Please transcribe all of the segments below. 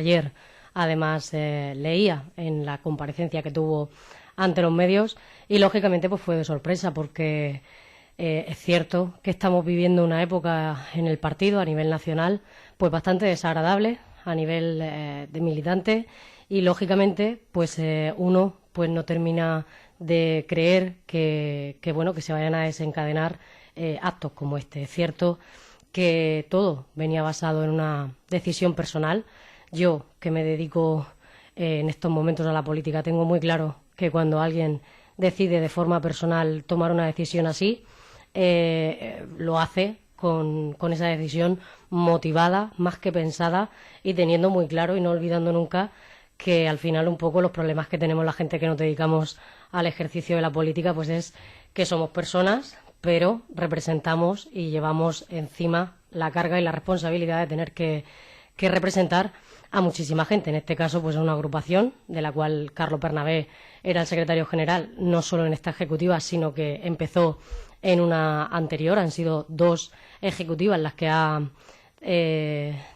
ayer además leía en la comparecencia que tuvo ante los medios y lógicamente pues fue de sorpresa porque es cierto que estamos viviendo una época en el partido a nivel nacional pues bastante desagradable a nivel de militante y lógicamente pues uno pues no termina de creer que se vayan a desencadenar actos como este. Es cierto que todo venía basado en una decisión personal. Yo, que me dedico en estos momentos a la política, tengo muy claro que cuando alguien decide de forma personal tomar una decisión así, lo hace con esa decisión motivada, más que pensada y teniendo muy claro y no olvidando nunca que al final un poco los problemas que tenemos la gente que nos dedicamos al ejercicio de la política pues es que somos personas, pero representamos y llevamos encima la carga y la responsabilidad de tener que representar a muchísima gente, en este caso pues a una agrupación de la cual Carlos Bernabé era el secretario general, no solo en esta ejecutiva, sino que empezó en una anterior, han sido 2 ejecutivas las que ha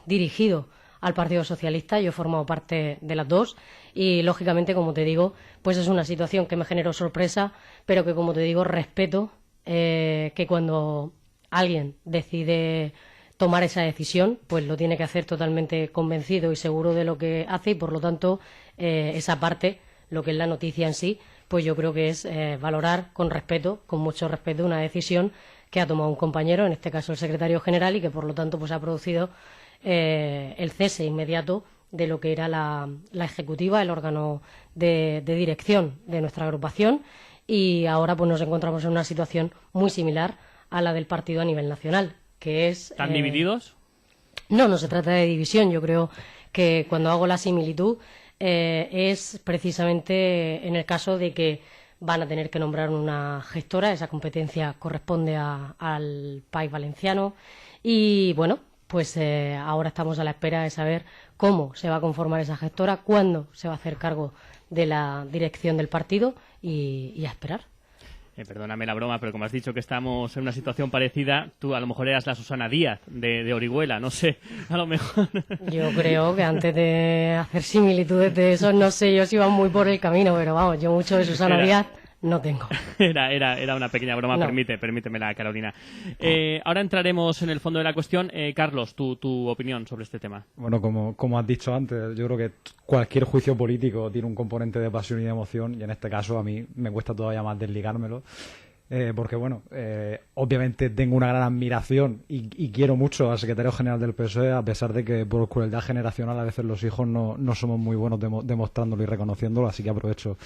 dirigido al Partido Socialista, yo he formado parte de las 2 y lógicamente, como te digo, pues es una situación que me generó sorpresa, pero que como te digo, respeto que cuando alguien decide tomar esa decisión, pues lo tiene que hacer totalmente convencido y seguro de lo que hace y por lo tanto esa parte, lo que es la noticia en sí, pues yo creo que es valorar con respeto, con mucho respeto, una decisión que ha tomado un compañero, en este caso el secretario general, y que por lo tanto pues ha producido el cese inmediato de lo que era la ejecutiva, el órgano de dirección de nuestra agrupación y ahora pues nos encontramos en una situación muy similar a la del partido a nivel nacional, que es... ¿Están divididos? No se trata de división. Yo creo que cuando hago la similitud es precisamente en el caso de que van a tener que nombrar una gestora, esa competencia corresponde al País Valenciano y bueno, pues ahora estamos a la espera de saber cómo se va a conformar esa gestora, cuándo se va a hacer cargo de la dirección del partido y a esperar. Perdóname la broma, pero como has dicho que estamos en una situación parecida, tú a lo mejor eras la Susana Díaz de Orihuela, no sé, a lo mejor. Yo creo que antes de hacer similitudes de eso, no sé yo si van muy por el camino, pero vamos, yo mucho de Susana Díaz no tengo. Era una pequeña broma, no. Permítemela, Carolina. Ahora entraremos en el fondo de la cuestión. Carlos, tu opinión sobre este tema. Bueno, como has dicho antes, yo creo que cualquier juicio político tiene un componente de pasión y de emoción, y en este caso a mí me cuesta todavía más desligármelo. Porque, bueno, obviamente tengo una gran admiración y quiero mucho al secretario general del PSOE, a pesar de que por crueldad generacional a veces los hijos no somos muy buenos demostrándolo y reconociéndolo, así que aprovecho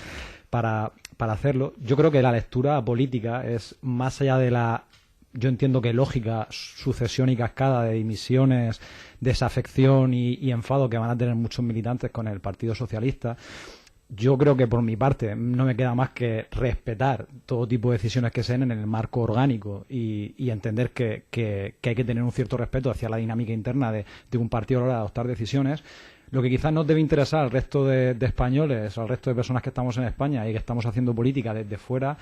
para hacerlo. Yo creo que la lectura política es más allá de yo entiendo que lógica sucesión y cascada de dimisiones, desafección y enfado que van a tener muchos militantes con el Partido Socialista. Yo creo que por mi parte no me queda más que respetar todo tipo de decisiones que se den en el marco orgánico y entender que hay que tener un cierto respeto hacia la dinámica interna de un partido a la hora de adoptar decisiones. Lo que quizás nos debe interesar al resto de españoles, al resto de personas que estamos en España y que estamos haciendo política desde fuera,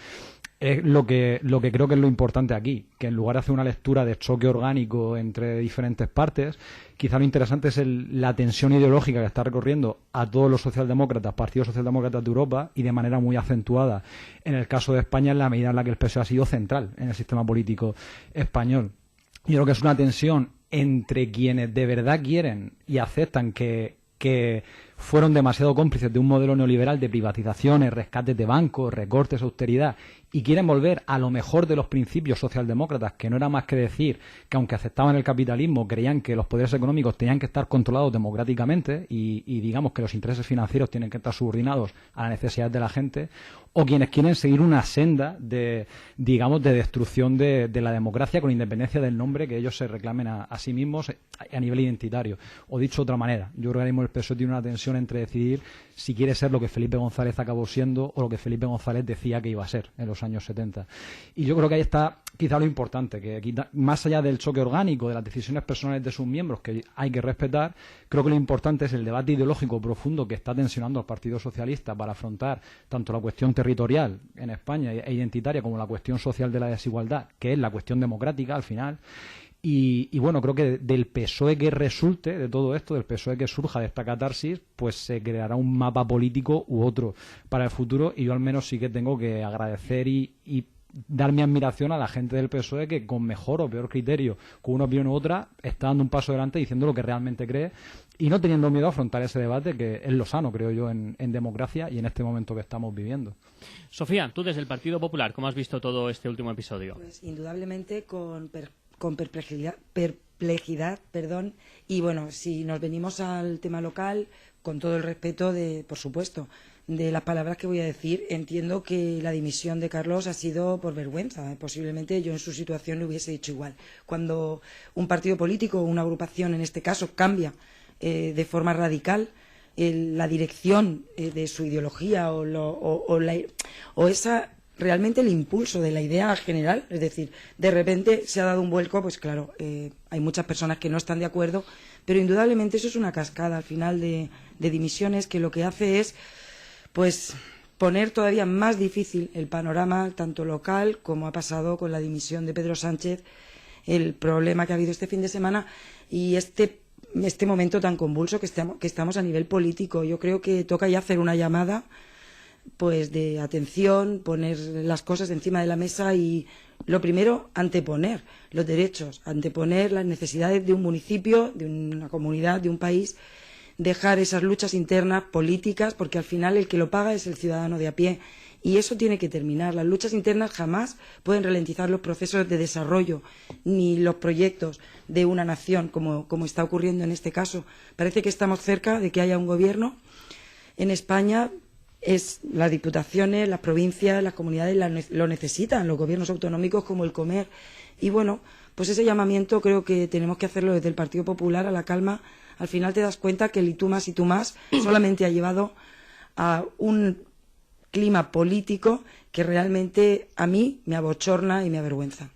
es lo que creo que es lo importante aquí, que en lugar de hacer una lectura de choque orgánico entre diferentes partes, quizá lo interesante es la tensión ideológica que está recorriendo a todos los socialdemócratas, partidos socialdemócratas de Europa y de manera muy acentuada en el caso de España en la medida en la que el PSOE ha sido central en el sistema político español. Yo creo que es una tensión entre quienes de verdad quieren y aceptan que fueron demasiado cómplices de un modelo neoliberal de privatizaciones, rescates de bancos, recortes, austeridad, y quieren volver a lo mejor de los principios socialdemócratas, que no era más que decir que aunque aceptaban el capitalismo, creían que los poderes económicos tenían que estar controlados democráticamente y digamos que los intereses financieros tienen que estar subordinados a las necesidades de la gente, o quienes quieren seguir una senda de destrucción de la democracia con independencia del nombre que ellos se reclamen a sí mismos a nivel identitario. O dicho de otra manera, yo creo que ahora mismo el PSOE tiene una tensión entre decidir si quiere ser lo que Felipe González acabó siendo o lo que Felipe González decía que iba a ser en los años 70. Y yo creo que ahí está quizá lo importante, que más allá del choque orgánico, de las decisiones personales de sus miembros, que hay que respetar, creo que lo importante es el debate ideológico profundo que está tensionando al Partido Socialista para afrontar tanto la cuestión territorial en España e identitaria como la cuestión social de la desigualdad, que es la cuestión democrática al final. Y bueno, creo que del PSOE que resulte de todo esto, del PSOE que surja de esta catarsis, pues se creará un mapa político u otro para el futuro, y yo al menos sí que tengo que agradecer y dar mi admiración a la gente del PSOE que con mejor o peor criterio, con una opinión u otra, está dando un paso adelante diciendo lo que realmente cree y no teniendo miedo a afrontar ese debate, que es lo sano, creo yo, en democracia y en este momento que estamos viviendo. Sofía, tú desde el Partido Popular, ¿cómo has visto todo este último episodio? Pues indudablemente con perplejidad, perdón, y bueno, si nos venimos al tema local, con todo el respeto por supuesto, de las palabras que voy a decir, entiendo que la dimisión de Carlos ha sido por vergüenza. Posiblemente yo en su situación le hubiese dicho igual. Cuando un partido político o una agrupación, en este caso, cambia de forma radical la dirección de su ideología o esa realmente el impulso de la idea general, es decir, de repente se ha dado un vuelco, pues claro, hay muchas personas que no están de acuerdo, pero indudablemente eso es una cascada al final de dimisiones que lo que hace es pues poner todavía más difícil el panorama tanto local como ha pasado con la dimisión de Pedro Sánchez, el problema que ha habido este fin de semana y este momento tan convulso que estamos a nivel político. Yo creo que toca ya hacer una llamada pues de atención, poner las cosas encima de la mesa y lo primero, anteponer los derechos, anteponer las necesidades de un municipio, de una comunidad, de un país, dejar esas luchas internas políticas, porque al final el que lo paga es el ciudadano de a pie y eso tiene que terminar. Las luchas internas jamás pueden ralentizar los procesos de desarrollo ni los proyectos de una nación, como está ocurriendo en este caso. Parece que estamos cerca de que haya un gobierno en España. Las diputaciones, las provincias, las comunidades lo necesitan, los gobiernos autonómicos como el Comer. Y bueno, pues ese llamamiento creo que tenemos que hacerlo desde el Partido Popular a la calma. Al final te das cuenta que el y tú más solamente ha llevado a un clima político que realmente a mí me abochorna y me avergüenza.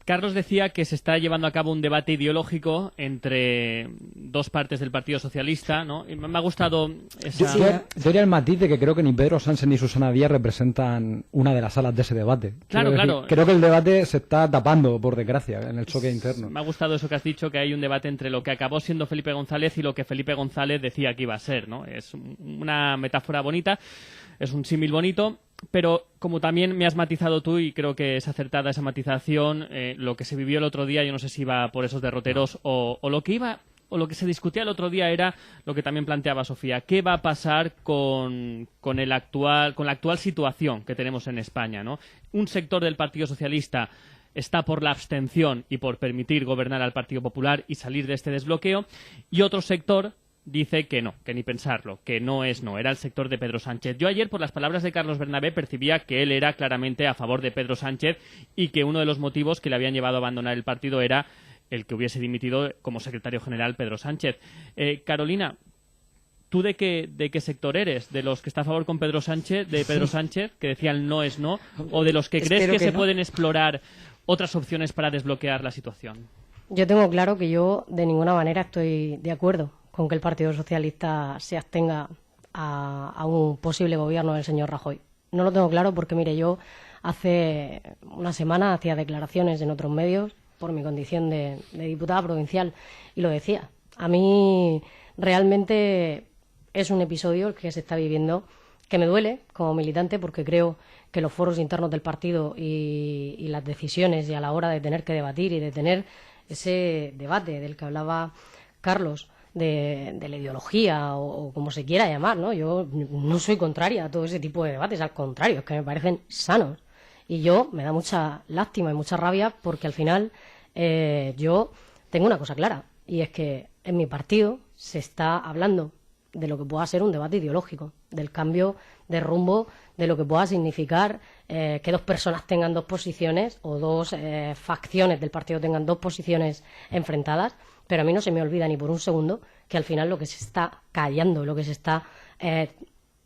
Carlos decía que se está llevando a cabo un debate ideológico entre dos partes del Partido Socialista, ¿no? Y me ha gustado esa... Yo haría el matiz de que creo que ni Pedro Sánchez ni Susana Díaz representan una de las alas de ese debate. Claro, claro. Creo que el debate se está tapando, por desgracia, en el choque interno. Me ha gustado eso que has dicho, que hay un debate entre lo que acabó siendo Felipe González y lo que Felipe González decía que iba a ser, ¿no? Es una metáfora bonita, es un símil bonito. Pero como también me has matizado tú, y creo que es acertada esa matización, lo que se vivió el otro día, yo no sé si iba por esos derroteros o lo que se discutía el otro día era lo que también planteaba Sofía. ¿Qué va a pasar con la actual situación que tenemos en España, ¿no? Un sector del Partido Socialista está por la abstención y por permitir gobernar al Partido Popular y salir de este desbloqueo, y otro sector dice que no, que ni pensarlo, que no es no, era el sector de Pedro Sánchez. Yo ayer, por las palabras de Carlos Bernabé, percibía que él era claramente a favor de Pedro Sánchez y que uno de los motivos que le habían llevado a abandonar el partido era el que hubiese dimitido como secretario general Pedro Sánchez. Carolina, ¿tú de qué sector eres? ¿De los que está a favor con Pedro Sánchez, que decían no es no, o de los que crees que se pueden explorar otras opciones para desbloquear la situación? Yo tengo claro que yo de ninguna manera estoy de acuerdo con que el Partido Socialista se abstenga a un posible gobierno del señor Rajoy. No lo tengo claro porque, mire, yo hace una semana hacía declaraciones en otros medios por mi condición de diputada provincial y lo decía. A mí realmente es un episodio que se está viviendo que me duele como militante porque creo que los foros internos del partido y las decisiones y a la hora de tener que debatir y de tener ese debate del que hablaba Carlos, de la ideología o como se quiera llamar, ¿no? Yo no soy contraria a todo ese tipo de debates, al contrario, es que me parecen sanos. Y me da mucha lástima y mucha rabia porque al final yo tengo una cosa clara y es que en mi partido se está hablando de lo que pueda ser un debate ideológico, del cambio de rumbo, de lo que pueda significar que dos personas tengan dos posiciones o dos facciones del partido tengan dos posiciones enfrentadas. Pero a mí no se me olvida ni por un segundo que al final lo que se está callando, lo que se está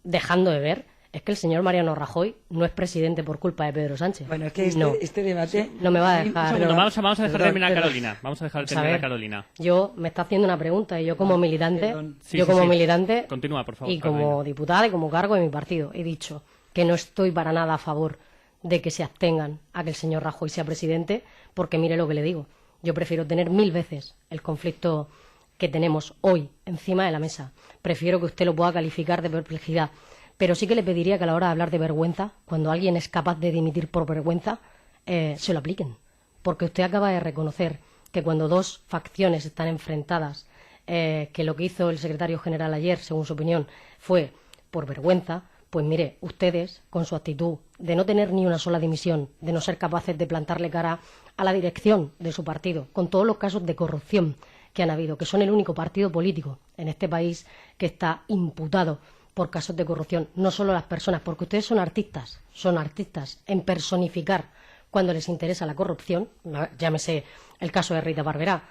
dejando de ver es que el señor Mariano Rajoy no es presidente por culpa de Pedro Sánchez. Bueno, es que este debate... No me va a dejar... Vamos a dejar terminar a Carolina. Vamos a dejar terminar a Carolina. Yo me está haciendo una pregunta y yo como militante... militante... Continúa, por favor, y como Carolina. diputada y como cargo de mi partido he dicho que no estoy para nada a favor de que se abstengan a que el señor Rajoy sea presidente porque mire lo que le digo. Yo prefiero tener 1000 veces el conflicto que tenemos hoy encima de la mesa. Prefiero que usted lo pueda calificar de perplejidad. Pero sí que le pediría que a la hora de hablar de vergüenza, cuando alguien es capaz de dimitir por vergüenza, se lo apliquen. Porque usted acaba de reconocer que cuando dos facciones están enfrentadas, que lo que hizo el secretario general ayer, según su opinión, fue por vergüenza, pues mire, ustedes, con su actitud de no tener ni una sola dimisión, de no ser capaces de plantarle cara a la dirección de su partido, con todos los casos de corrupción que han habido, que son el único partido político en este país que está imputado por casos de corrupción, no solo las personas, porque ustedes son artistas en personificar cuando les interesa la corrupción, llámese el caso de Rita Barberá.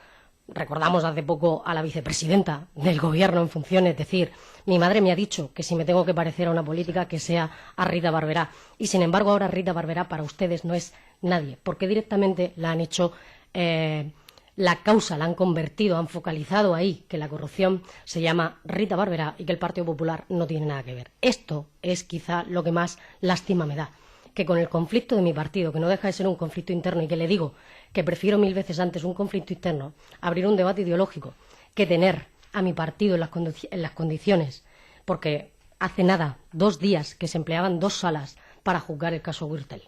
Recordamos hace poco a la vicepresidenta del Gobierno en funciones decir: mi madre me ha dicho que si me tengo que parecer a una política que sea a Rita Barberá. Y sin embargo ahora Rita Barberá para ustedes no es nadie, porque directamente la han hecho la causa, la han convertido, han focalizado ahí que la corrupción se llama Rita Barberá y que el Partido Popular no tiene nada que ver. Esto es quizá lo que más lástima me da, que con el conflicto de mi partido, que no deja de ser un conflicto interno, y que le digo que prefiero 1000 veces antes un conflicto interno, abrir un debate ideológico, que tener a mi partido en las condiciones, porque hace nada, 2 días, que se empleaban 2 salas para juzgar el caso Gürtel,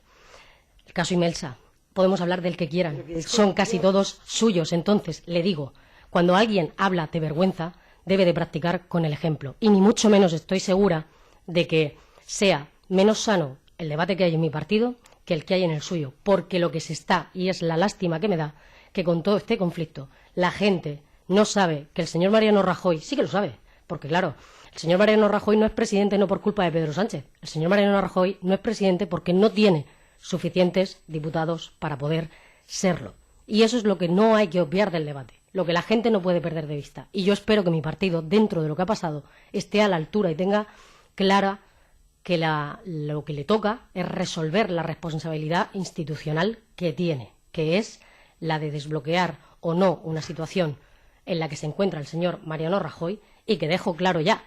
el caso Imelsa. Podemos hablar del que quieran, son casi todos suyos. Entonces, le digo, cuando alguien habla de vergüenza, debe de practicar con el ejemplo. Y ni mucho menos estoy segura de que sea menos sano el debate que hay en mi partido que el que hay en el suyo, porque lo que se está, y es la lástima que me da, que con todo este conflicto la gente no sabe que el señor Mariano Rajoy, sí que lo sabe, porque claro, el señor Mariano Rajoy no es presidente no por culpa de Pedro Sánchez, el señor Mariano Rajoy no es presidente porque no tiene suficientes diputados para poder serlo. Y eso es lo que no hay que obviar del debate, lo que la gente no puede perder de vista. Y yo espero que mi partido, dentro de lo que ha pasado, esté a la altura y tenga clara que lo que le toca es resolver la responsabilidad institucional que tiene, que es la de desbloquear o no una situación en la que se encuentra el señor Mariano Rajoy, y que dejo claro ya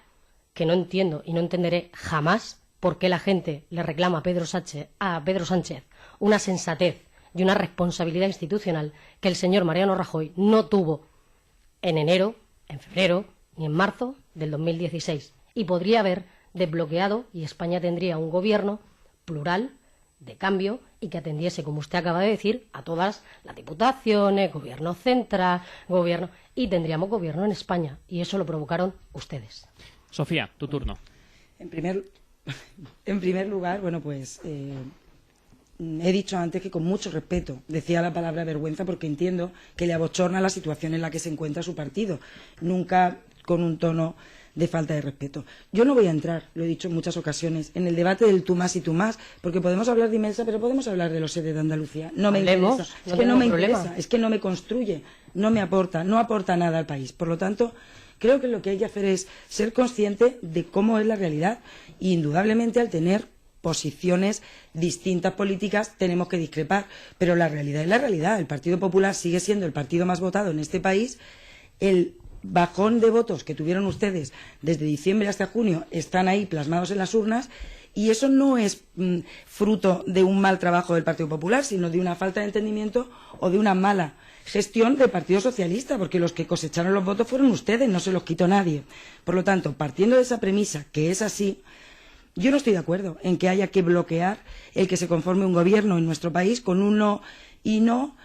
que no entiendo y no entenderé jamás por qué la gente le reclama a Pedro Sánchez una sensatez y una responsabilidad institucional que el señor Mariano Rajoy no tuvo en enero, en febrero ni en marzo del 2016, y podría haber desbloqueado, y España tendría un gobierno plural, de cambio, y que atendiese, como usted acaba de decir, a todas las diputaciones, gobierno central, gobierno, y tendríamos gobierno en España, y eso lo provocaron ustedes. Sofía, tu turno. En primer lugar, bueno, pues he dicho antes que con mucho respeto decía la palabra vergüenza, porque entiendo que le abochorna la situación en la que se encuentra su partido, nunca con un tono de falta de respeto. Yo no voy a entrar, lo he dicho en muchas ocasiones, en el debate del tú más y tú más, porque podemos hablar de Imelsa, pero podemos hablar de los sedes de Andalucía. No me interesa, es que no me interesa, es que no me construye, no me aporta, no aporta nada al país. Por lo tanto, creo que lo que hay que hacer es ser consciente de cómo es la realidad, y indudablemente al tener posiciones distintas políticas tenemos que discrepar, pero la realidad es la realidad. El Partido Popular sigue siendo el partido más votado en este país. El bajón de votos que tuvieron ustedes desde diciembre hasta junio están ahí plasmados en las urnas, y eso no es fruto de un mal trabajo del Partido Popular, sino de una falta de entendimiento o de una mala gestión del Partido Socialista, porque los que cosecharon los votos fueron ustedes, no se los quitó nadie. Por lo tanto, partiendo de esa premisa, que es así, yo no estoy de acuerdo en que haya que bloquear el que se conforme un gobierno en nuestro país con un no y no,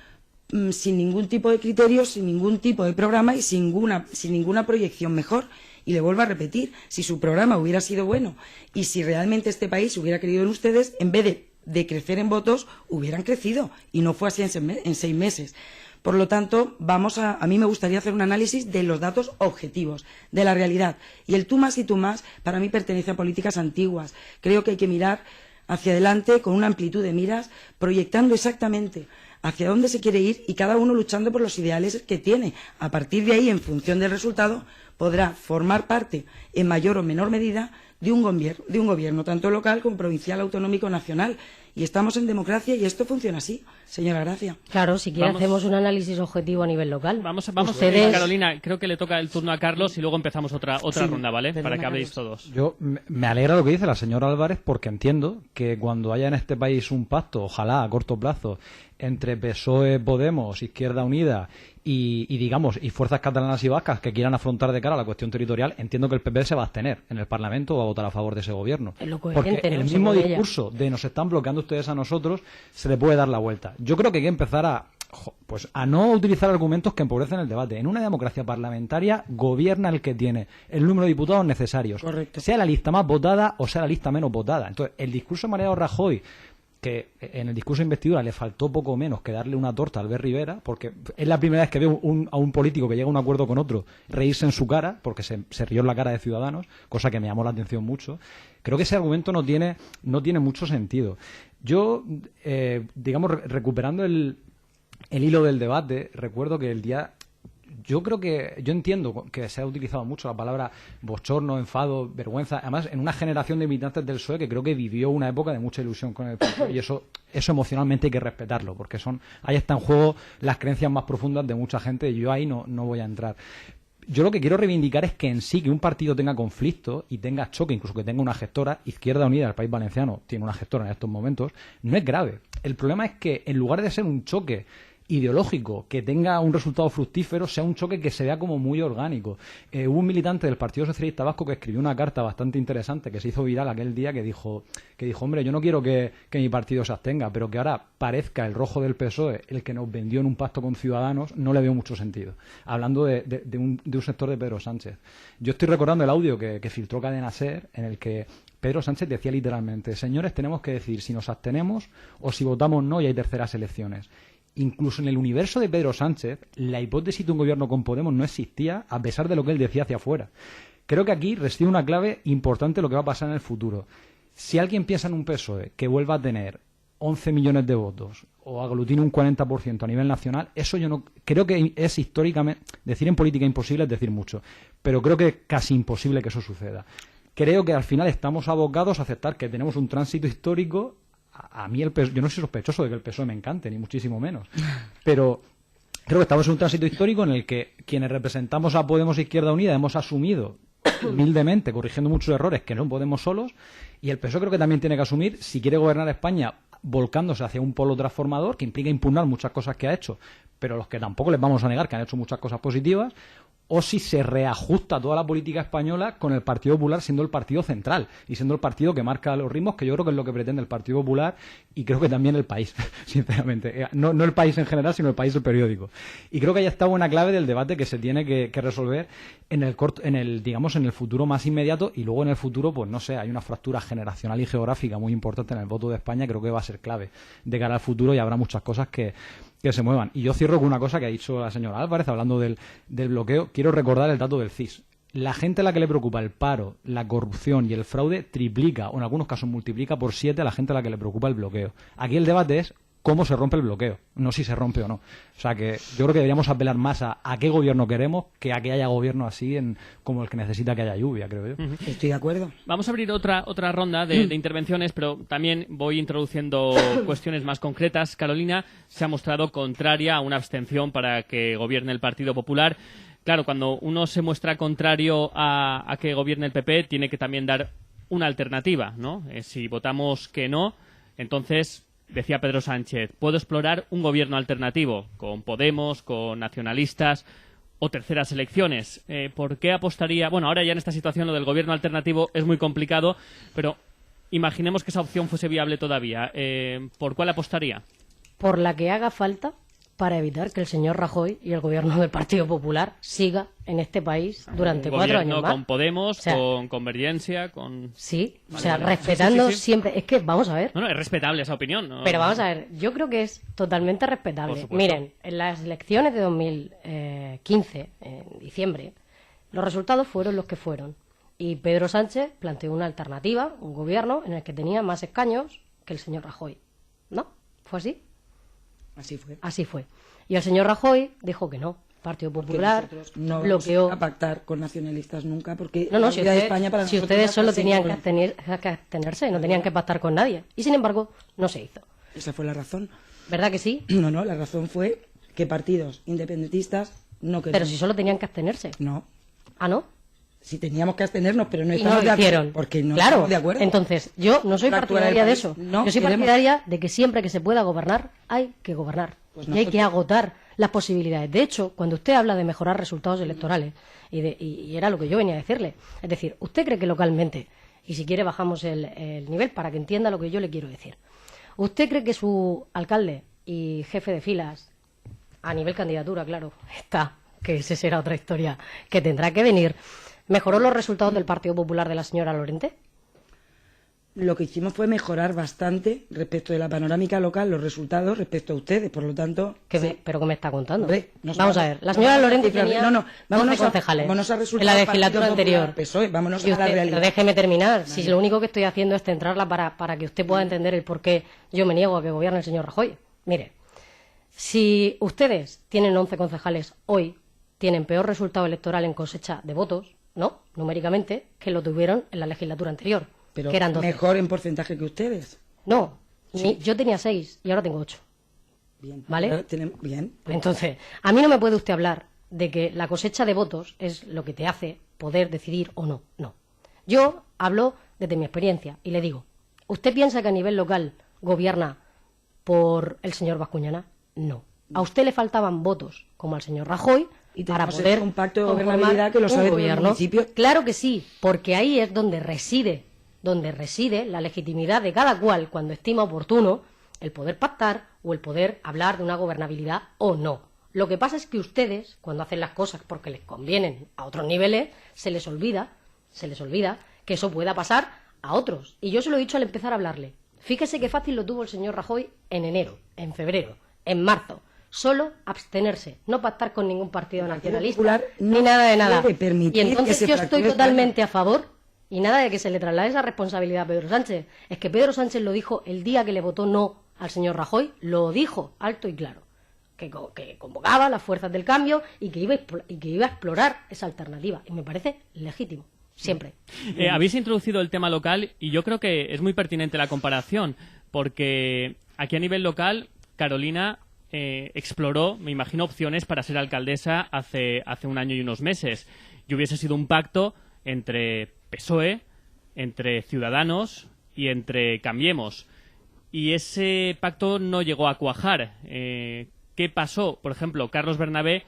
sin ningún tipo de criterio, sin ningún tipo de programa y sin ninguna proyección mejor. Y le vuelvo a repetir, si su programa hubiera sido bueno y si realmente este país hubiera creído en ustedes, en vez de crecer en votos, hubieran crecido, y no fue así en 6 meses. Por lo tanto, a mí me gustaría hacer un análisis de los datos objetivos, de la realidad. Y el tú más y tú más, para mí, pertenece a políticas antiguas. Creo que hay que mirar hacia adelante con una amplitud de miras, proyectando exactamente hacia dónde se quiere ir, y cada uno luchando por los ideales que tiene. A partir de ahí, en función del resultado, podrá formar parte, en mayor o menor medida, de un gobierno, tanto local como provincial, autonómico, nacional. Y estamos en democracia y esto funciona así, señora Gracia. Claro, si quiere hacemos un análisis objetivo a nivel local. Vamos, Ustedes... Carolina, creo que le toca el turno a Carlos y luego empezamos otra ronda, ¿vale? Para que habléis todos. Yo me alegra lo que dice la señora Álvarez porque entiendo que cuando haya en este país un pacto, ojalá a corto plazo, entre PSOE, Podemos, Izquierda Unida y digamos y fuerzas catalanas y vascas que quieran afrontar de cara a la cuestión territorial, entiendo que el PP se va a abstener en el Parlamento o va a votar a favor de ese gobierno. Es lo coherente, porque el ¿no? mismo discurso de nos están bloqueando ustedes a nosotros se le puede dar la vuelta. Yo creo que hay que empezar a no utilizar argumentos que empobrecen el debate. En una democracia parlamentaria gobierna el que tiene el número de diputados necesarios. Correcto. Sea la lista más votada o sea la lista menos votada. Entonces, el discurso de Mariano Rajoy, que en el discurso de investidura le faltó poco menos que darle una torta a Albert Rivera, porque es la primera vez que veo a un político que llega a un acuerdo con otro reírse en su cara, porque se rió en la cara de Ciudadanos, cosa que me llamó la atención mucho. Creo que ese argumento no tiene mucho sentido. Yo, digamos, recuperando el hilo del debate, recuerdo que yo entiendo que se ha utilizado mucho la palabra bochorno, enfado, vergüenza, además en una generación de militantes del PSOE que creo que vivió una época de mucha ilusión con el PSOE y eso emocionalmente hay que respetarlo, porque ahí está en juego las creencias más profundas de mucha gente y yo ahí no voy a entrar. Yo lo que quiero reivindicar es que en sí que un partido tenga conflicto y tenga choque, incluso que tenga una gestora, Izquierda Unida del País Valenciano tiene una gestora en estos momentos, no es grave. El problema es que en lugar de ser un choque ideológico que tenga un resultado fructífero, sea un choque que se vea como muy orgánico. Hubo un militante del Partido Socialista Vasco que escribió una carta bastante interesante que se hizo viral aquel día que dijo hombre, yo no quiero que mi partido se abstenga, pero que ahora parezca el rojo del PSOE el que nos vendió en un pacto con Ciudadanos, no le veo mucho sentido. Hablando de un sector de Pedro Sánchez. Yo estoy recordando el audio que filtró Cadena SER en el que Pedro Sánchez decía literalmente: señores, tenemos que decidir si nos abstenemos o si votamos no y hay terceras elecciones. Incluso en el universo de Pedro Sánchez, la hipótesis de un gobierno con Podemos no existía, a pesar de lo que él decía hacia afuera. Creo que aquí reside una clave importante de lo que va a pasar en el futuro. Si alguien piensa en un PSOE que vuelva a tener 11 millones de votos o aglutine un 40% a nivel nacional, eso yo no creo que es históricamente, decir en política imposible es decir mucho, pero creo que es casi imposible que eso suceda. Creo que al final estamos abocados a aceptar que tenemos un tránsito histórico. A mí yo no soy sospechoso de que el PSOE me encante, ni muchísimo menos. Pero creo que estamos en un tránsito histórico en el que quienes representamos a Podemos e Izquierda Unida hemos asumido humildemente, corrigiendo muchos errores, que no podemos solos, y el PSOE creo que también tiene que asumir, si quiere gobernar España volcándose hacia un polo transformador, que implica impugnar muchas cosas que ha hecho, pero los que tampoco les vamos a negar que han hecho muchas cosas positivas, o si se reajusta toda la política española con el Partido Popular siendo el partido central y siendo el partido que marca los ritmos, que yo creo que es lo que pretende el Partido Popular y creo que también el país, sinceramente. No el país en general, sino el país del periódico. Y creo que ahí está buena clave del debate que se tiene que resolver en el futuro más inmediato, y luego en el futuro, pues no sé, hay una fractura generacional y geográfica muy importante en el voto de España, creo que va a ser clave de cara al futuro y habrá muchas cosas que se muevan. Y yo cierro con una cosa que ha dicho la señora Álvarez hablando del bloqueo. Quiero recordar el dato del CIS. La gente a la que le preocupa el paro, la corrupción y el fraude triplica, o en algunos casos multiplica por 7 a la gente a la que le preocupa el bloqueo. Aquí el debate es cómo se rompe el bloqueo, no si se rompe o no. O sea que yo creo que deberíamos apelar más a qué gobierno queremos que a que haya gobierno así como el que necesita que haya lluvia, creo yo. Estoy de acuerdo. Vamos a abrir otra ronda de intervenciones, pero también voy introduciendo cuestiones más concretas. Carolina se ha mostrado contraria a una abstención para que gobierne el Partido Popular. Claro, cuando uno se muestra contrario a que gobierne el PP, tiene que también dar una alternativa, ¿no? Si votamos que no, entonces, decía Pedro Sánchez, puedo explorar un gobierno alternativo, con Podemos, con nacionalistas o terceras elecciones. ¿Por qué apostaría? Bueno, ahora ya en esta situación lo del gobierno alternativo es muy complicado, pero imaginemos que esa opción fuese viable todavía. ¿Por cuál apostaría? Por la que haga falta para evitar que el señor Rajoy y el gobierno del Partido Popular siga en este país durante 4 años más. Con Podemos, o sea, con Convergencia, con... Sí, vale, o sea, vale. respetando Sí. siempre... Es que, vamos a ver... No, es respetable esa opinión, ¿no? Pero vamos a ver, yo creo que es totalmente respetable. Por supuesto. Miren, en las elecciones de 2015, en diciembre, los resultados fueron los que fueron. Y Pedro Sánchez planteó una alternativa, un gobierno en el que tenía más escaños que el señor Rajoy. ¿No? ¿Fue así? Así fue. Así fue. Y el señor Rajoy dijo que no, Partido Porque Popular nosotros no vamos bloqueó. a pactar con nacionalistas nunca, porque No, la si, unidad de usted- España para si nosotros ustedes era solo casi tenían que imposible. abstenerse, no tenían que pactar con nadie. Y sin embargo, no se hizo. Esa fue la razón. ¿Verdad que sí? No, no, la razón fue que partidos independentistas no querían. Pero si solo tenían que abstenerse. No, Ah, ¿no? si teníamos que abstenernos, pero no Y no estamos lo de acuerdo. hicieron. Porque no claro. estamos de acuerdo. Entonces, yo no soy Fracturar partidaria el de país. eso. No yo soy queremos. partidaria de que siempre que se pueda gobernar, hay que gobernar. Pues y hay que nosotros- agotar las posibilidades. De hecho, cuando usted habla de mejorar resultados electorales, y era lo que yo venía a decirle, es decir, ¿usted cree que localmente, y si quiere bajamos el nivel para que entienda lo que yo le quiero decir, ¿usted cree que su alcalde y jefe de filas, a nivel candidatura, claro, está, que esa será otra historia que tendrá que venir, mejoró los resultados del Partido Popular de la señora Lorente? Lo que hicimos fue mejorar bastante respecto de la panorámica local los resultados respecto a ustedes, por lo tanto... sí. ¿Pero qué me está contando? Hombre, Vamos a ver, la señora Lorente tenía vámonos 12 concejales vámonos a en resultados la del legislatura Partido Popular, anterior. PSOE, vámonos Y a la usted, realidad. déjeme terminar. Si lo único que estoy haciendo es centrarla para que usted pueda entender el por qué yo me niego a que gobierne el señor Rajoy. Mire, si ustedes tienen 11 concejales hoy, tienen peor resultado electoral en cosecha de votos, ¿no? Numéricamente, que lo tuvieron en la legislatura anterior, Pero que eran 12. mejor en porcentaje que ustedes. No, yo tenía 6 y ahora tengo 8. Bien. ¿Vale? Ahora bien. Entonces, a mí no me puede usted hablar de que la cosecha de votos es lo que te hace poder decidir o no. No. Yo hablo desde mi experiencia y le digo, ¿usted piensa que a nivel local gobierna por el señor Bascuñana? No. A usted le faltaban votos, como al señor Rajoy, Y para tenemos poder un pacto de conformar gobernabilidad que lo un sabe todo el gobierno. municipio. Claro que sí, porque ahí es donde reside la legitimidad de cada cual cuando estima oportuno el poder pactar o el poder hablar de una gobernabilidad o no. Lo que pasa es que ustedes, cuando hacen las cosas porque les convienen a otros niveles, se les olvida que eso pueda pasar a otros. Y yo se lo he dicho al empezar a hablarle. Fíjese qué fácil lo tuvo el señor Rajoy en enero, en febrero, en marzo. Solo abstenerse, no pactar con ningún partido nacionalista, Popular no ni nada de nada. puede permitir Y entonces que se yo estoy fracture totalmente a favor, y nada de que se le traslade esa responsabilidad a Pedro Sánchez. Es que Pedro Sánchez lo dijo el día que le votó no al señor Rajoy, lo dijo alto y claro, que convocaba a las fuerzas del cambio y que iba a explorar esa alternativa. Y me parece legítimo, siempre. Habéis introducido el tema local y yo creo que es muy pertinente la comparación, porque aquí a nivel local, Carolina exploró, me imagino, opciones para ser alcaldesa hace un año y unos meses. Y hubiese sido un pacto entre PSOE, entre Ciudadanos y entre Cambiemos. Y ese pacto no llegó a cuajar. ¿Qué pasó? Por ejemplo, Carlos Bernabé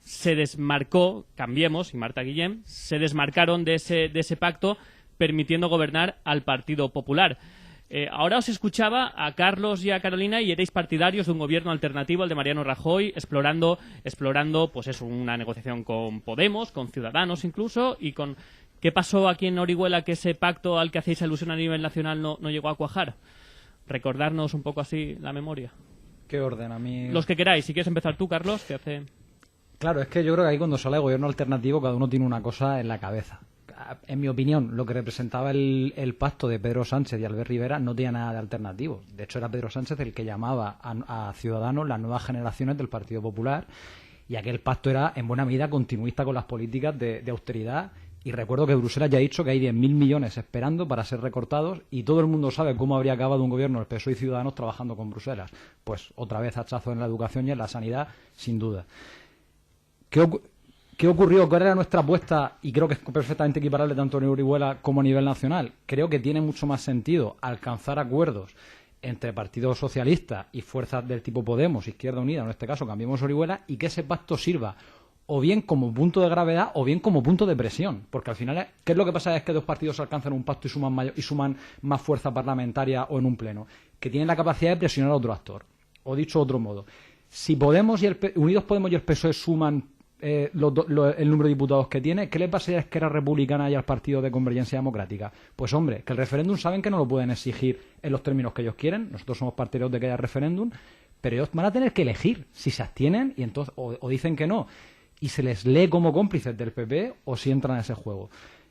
se desmarcó, Cambiemos y Marta Guillén, se desmarcaron de ese pacto, permitiendo gobernar al Partido Popular. Ahora os escuchaba a Carlos y a Carolina y erais partidarios de un gobierno alternativo al de Mariano Rajoy, explorando pues eso, una negociación con Podemos, con Ciudadanos incluso, y con... ¿Qué pasó aquí en Orihuela que ese pacto al que hacéis alusión a nivel nacional no llegó a cuajar? Recordarnos un poco así la memoria. ¿Qué orden? A mí... Los que queráis. Si quieres empezar tú, Carlos, que hace... Claro, es que yo creo que ahí cuando sale el gobierno alternativo cada uno tiene una cosa en la cabeza. En mi opinión, lo que representaba el pacto de Pedro Sánchez y Albert Rivera no tenía nada de alternativo. De hecho, era Pedro Sánchez el que llamaba a Ciudadanos las nuevas generaciones del Partido Popular, y aquel pacto era en buena medida continuista con las políticas de austeridad. Y recuerdo que Bruselas ya ha dicho que hay 10.000 millones esperando para ser recortados, y todo el mundo sabe cómo habría acabado un gobierno del PSOE y Ciudadanos trabajando con Bruselas. Pues otra vez hachazo en la educación y en la sanidad, sin duda. ¿Qué ocurrió? ¿Cuál era nuestra apuesta? Y creo que es perfectamente equiparable tanto en Orihuela como a nivel nacional. Creo que tiene mucho más sentido alcanzar acuerdos entre partidos socialistas y fuerzas del tipo Podemos, Izquierda Unida, en este caso Cambiemos Orihuela, y que ese pacto sirva o bien como punto de gravedad o bien como punto de presión. Porque al final, ¿qué es lo que pasa? Es que dos partidos alcanzan un pacto y suman más fuerza parlamentaria o en un pleno, que tienen la capacidad de presionar a otro actor. O dicho de otro modo, si Podemos y Unidos Podemos y el PSOE suman el número de diputados que tiene, ¿qué le pasaría a Esquerra Republicana y al Partido de Convergencia Democrática? Pues hombre, que el referéndum saben que no lo pueden exigir en los términos que ellos quieren. Nosotros somos partidarios de que haya referéndum, pero ellos van a tener que elegir si se abstienen y entonces o dicen que no y se les lee como cómplices del PP, o si entran en ese juego.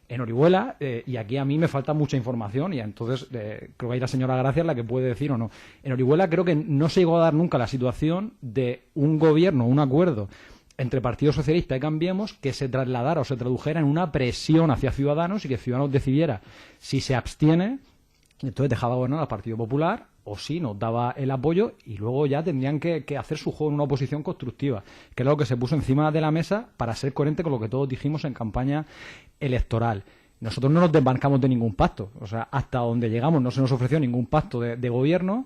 En Orihuela, y aquí a mí me falta mucha información, y entonces creo que hay la señora Gracia la que puede decir o no. En Orihuela creo que no se llegó a dar nunca la situación de un gobierno, un acuerdo entre Partido Socialista y Cambiemos que se trasladara o se tradujera en una presión hacia Ciudadanos y que Ciudadanos decidiera si se abstiene, entonces dejaba gobernar al Partido Popular, o si nos daba el apoyo y luego ya tendrían que hacer su juego en una oposición constructiva, que es lo que se puso encima de la mesa para ser coherente con lo que todos dijimos en campaña electoral. Nosotros no nos desbancamos de ningún pacto, o sea, hasta donde llegamos no se nos ofreció ningún pacto de gobierno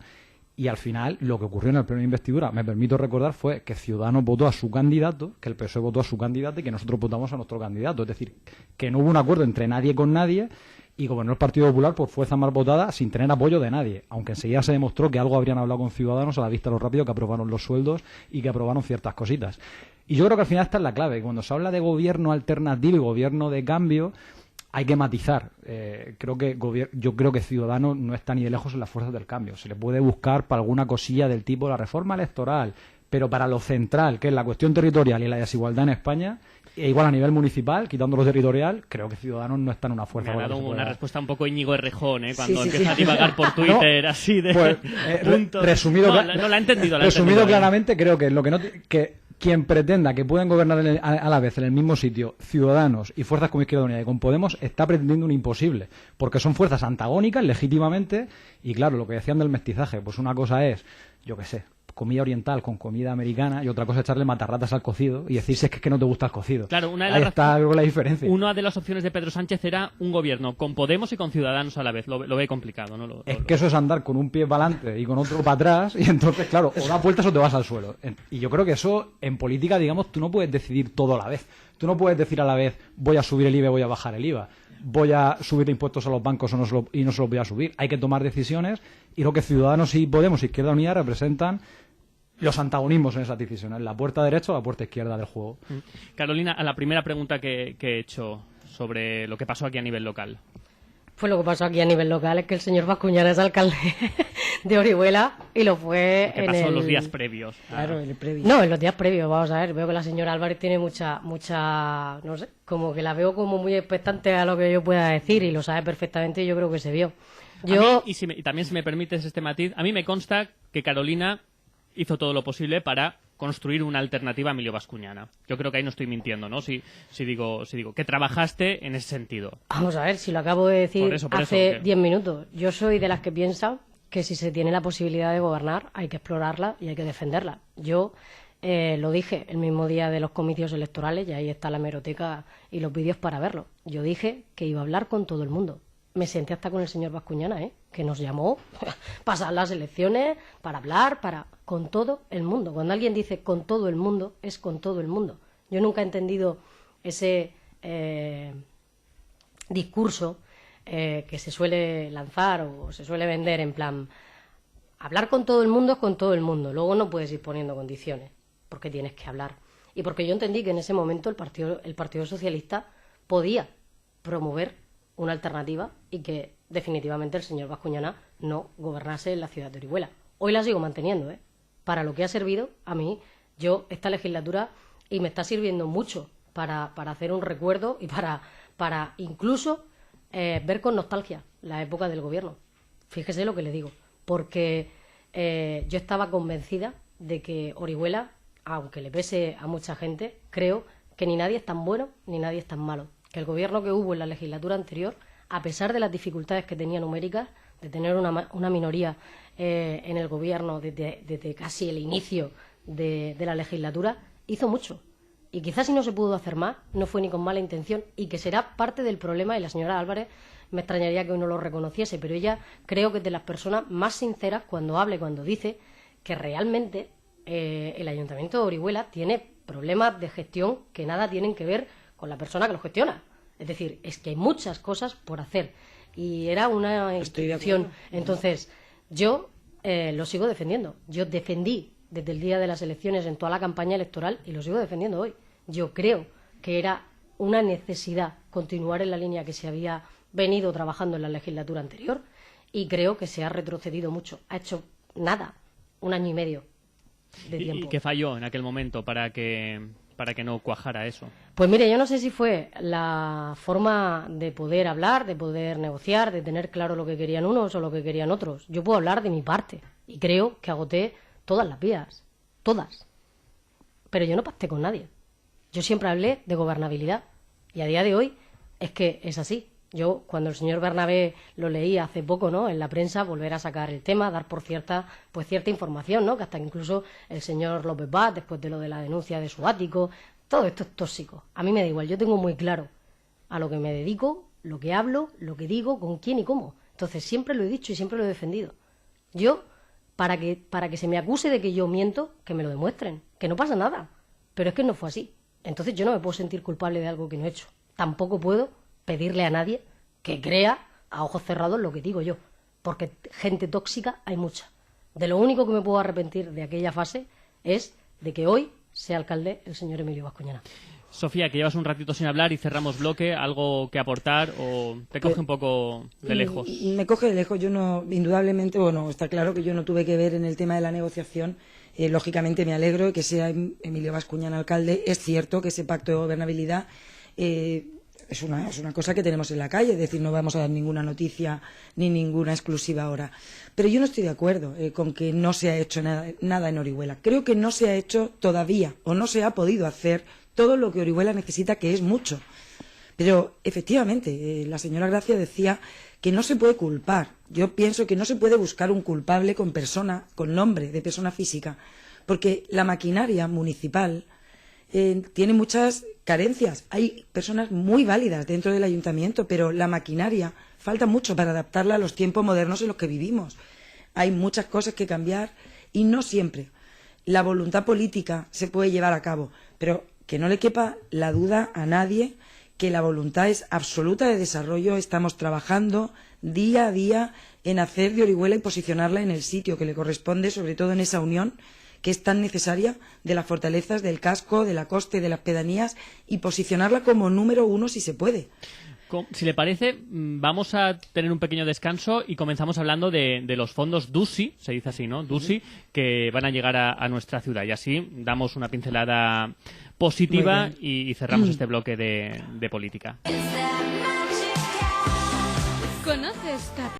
y al final lo que ocurrió en el pleno de investidura, me permito recordar, fue que Ciudadanos votó a su candidato, que el PSOE votó a su candidato y que nosotros votamos a nuestro candidato, es decir, que no hubo un acuerdo entre nadie con nadie y gobernó el Partido Popular por fuerza más votada sin tener apoyo de nadie, aunque enseguida se demostró que algo habrían hablado con Ciudadanos a la vista de lo rápido que aprobaron los sueldos y que aprobaron ciertas cositas. Y yo creo que al final esta es la clave, cuando se habla de gobierno alternativo y gobierno de cambio, hay que matizar. Yo creo que Ciudadanos no está ni de lejos en las fuerzas del cambio. Se le puede buscar para alguna cosilla del tipo la reforma electoral, pero para lo central, que es la cuestión territorial y la desigualdad en España, e igual a nivel municipal, quitando lo territorial, creo que Ciudadanos no está en una fuerza. Me ha dado una respuesta un poco Íñigo Errejón, cuando Sí. empieza a divagar por Twitter, no, así de pues, puntos. Resumido, No la he entendido. Claramente, creo que lo que no que quien pretenda que pueden gobernar a la vez en el mismo sitio Ciudadanos y fuerzas como Izquierda Unida y con Podemos está pretendiendo un imposible, porque son fuerzas antagónicas legítimamente y claro, lo que decían del mestizaje, pues una cosa es, yo qué sé, comida oriental con comida americana y otra cosa es echarle matarratas al cocido y decir si es que no te gusta el cocido. Claro, ahí está la diferencia. Una de las opciones de Pedro Sánchez era un gobierno con Podemos y con Ciudadanos a la vez. Lo ve complicado, ¿no? Que eso es andar con un pie para adelante y con otro para atrás y entonces, claro, o das vueltas o te vas al suelo. Y yo creo que eso, en política, digamos, tú no puedes decidir todo a la vez. Tú no puedes decir a la vez voy a subir el IVA y voy a bajar el IVA. Voy a subir impuestos a los bancos y no se los voy a subir. Hay que tomar decisiones y lo que Ciudadanos y Podemos y Izquierda Unida representan los antagonismos en esas decisiones, la puerta derecha o la puerta izquierda del juego. Carolina, a la primera pregunta que he hecho sobre lo que pasó aquí a nivel local. Pues lo que pasó aquí a nivel local es que el señor Bascuñana es alcalde de Orihuela y lo fue ¿Qué pasó en los días previos? Claro, en el previo. No, en los días previos, vamos a ver, veo que la señora Álvarez tiene mucha, no sé, como que la veo como muy expectante a lo que yo pueda decir y lo sabe perfectamente y yo creo que se vio. Y también, si me permites este matiz, a mí me consta que Carolina hizo todo lo posible para construir una alternativa a Emilio Bascuñana. Yo creo que ahí no estoy mintiendo, ¿no? Si digo que trabajaste en ese sentido. Vamos a ver, si lo acabo de decir hace 10 minutos. Yo soy de las que piensa que si se tiene la posibilidad de gobernar hay que explorarla y hay que defenderla. Yo lo dije el mismo día de los comicios electorales y ahí está la hemeroteca y los vídeos para verlo. Yo dije que iba a hablar con todo el mundo. Me senté hasta con el señor Bascuñana, que nos llamó para pasar las elecciones, para hablar, con todo el mundo. Cuando alguien dice con todo el mundo, es con todo el mundo. Yo nunca he entendido ese discurso que se suele lanzar o se suele vender en plan, hablar con todo el mundo es con todo el mundo. Luego no puedes ir poniendo condiciones, porque tienes que hablar. Y porque yo entendí que en ese momento el Partido Socialista podía promover una alternativa y que definitivamente el señor Bascuñana no gobernase en la ciudad de Orihuela. Hoy la sigo manteniendo, para lo que ha servido a mí, esta legislatura, y me está sirviendo mucho para hacer un recuerdo y para incluso ver con nostalgia la época del gobierno. Fíjese lo que le digo, porque yo estaba convencida de que Orihuela, aunque le pese a mucha gente, creo que ni nadie es tan bueno ni nadie es tan malo. Que el gobierno que hubo en la legislatura anterior, a pesar de las dificultades que tenía numéricas, de tener una minoría en el gobierno desde casi el inicio de la legislatura, hizo mucho. Y quizás si no se pudo hacer más, no fue ni con mala intención, y que será parte del problema, y la señora Álvarez me extrañaría que hoy no lo reconociese, pero ella creo que es de las personas más sinceras cuando habla y cuando dice que realmente el Ayuntamiento de Orihuela tiene problemas de gestión que nada tienen que ver con la persona que lo gestiona. Es decir, es que hay muchas cosas por hacer. Y era una institución. Entonces, yo lo sigo defendiendo. Yo defendí desde el día de las elecciones en toda la campaña electoral y lo sigo defendiendo hoy. Yo creo que era una necesidad continuar en la línea que se había venido trabajando en la legislatura anterior y creo que se ha retrocedido mucho. Ha hecho nada, 1 año y medio de tiempo. ¿Y qué falló en aquel momento para que no cuajara eso? Pues mire, yo no sé si fue la forma de poder hablar, de poder negociar, de tener claro lo que querían unos o lo que querían otros. Yo puedo hablar de mi parte y creo que agoté todas las vías, todas. Pero yo no pacté con nadie. Yo siempre hablé de gobernabilidad y a día de hoy es que es así. Yo, cuando el señor Bernabé lo leí hace poco, ¿no?, en la prensa, volver a sacar el tema, dar por cierta información, ¿no?, que hasta incluso el señor López Baz, después de lo de la denuncia de su ático, todo esto es tóxico. A mí me da igual, yo tengo muy claro a lo que me dedico, lo que hablo, lo que digo, con quién y cómo. Entonces siempre lo he dicho y siempre lo he defendido. Yo, para que se me acuse de que yo miento, que me lo demuestren, que no pasa nada. Pero es que no fue así. Entonces yo no me puedo sentir culpable de algo que no he hecho. Tampoco puedo pedirle a nadie que crea a ojos cerrados lo que digo yo, porque gente tóxica hay mucha. De lo único que me puedo arrepentir de aquella fase es de que hoy sea alcalde el señor Emilio Bascuñana. Sofía, que llevas un ratito sin hablar y cerramos bloque, ¿algo que aportar o te coge un poco de lejos? Me coge de lejos. Yo no, indudablemente, bueno, está claro que yo no tuve que ver en el tema de la negociación. Lógicamente me alegro de que sea Emilio Bascuñana alcalde. Es cierto que ese pacto de gobernabilidad es una cosa que tenemos en la calle, es decir, no vamos a dar ninguna noticia ni ninguna exclusiva ahora. Pero yo no estoy de acuerdo con que no se ha hecho nada en Orihuela. Creo que no se ha hecho todavía o no se ha podido hacer todo lo que Orihuela necesita, que es mucho. Pero, efectivamente, la señora Gracia decía que no se puede culpar. Yo pienso que no se puede buscar un culpable con nombre de persona física, porque la maquinaria municipal tiene muchas carencias. Hay personas muy válidas dentro del ayuntamiento, pero la maquinaria falta mucho para adaptarla a los tiempos modernos en los que vivimos. Hay muchas cosas que cambiar y no siempre la voluntad política se puede llevar a cabo, pero que no le quepa la duda a nadie que la voluntad es absoluta de desarrollo. Estamos trabajando día a día en hacer de Orihuela y posicionarla en el sitio que le corresponde, sobre todo en esa unión que es tan necesaria de las fortalezas del casco, de la costa y de las pedanías, y posicionarla como número 1 si se puede. Si le parece, vamos a tener un pequeño descanso y comenzamos hablando de los fondos DUSI, se dice así, ¿no? DUSI, que van a llegar a nuestra ciudad. Y así damos una pincelada positiva y cerramos este bloque de política.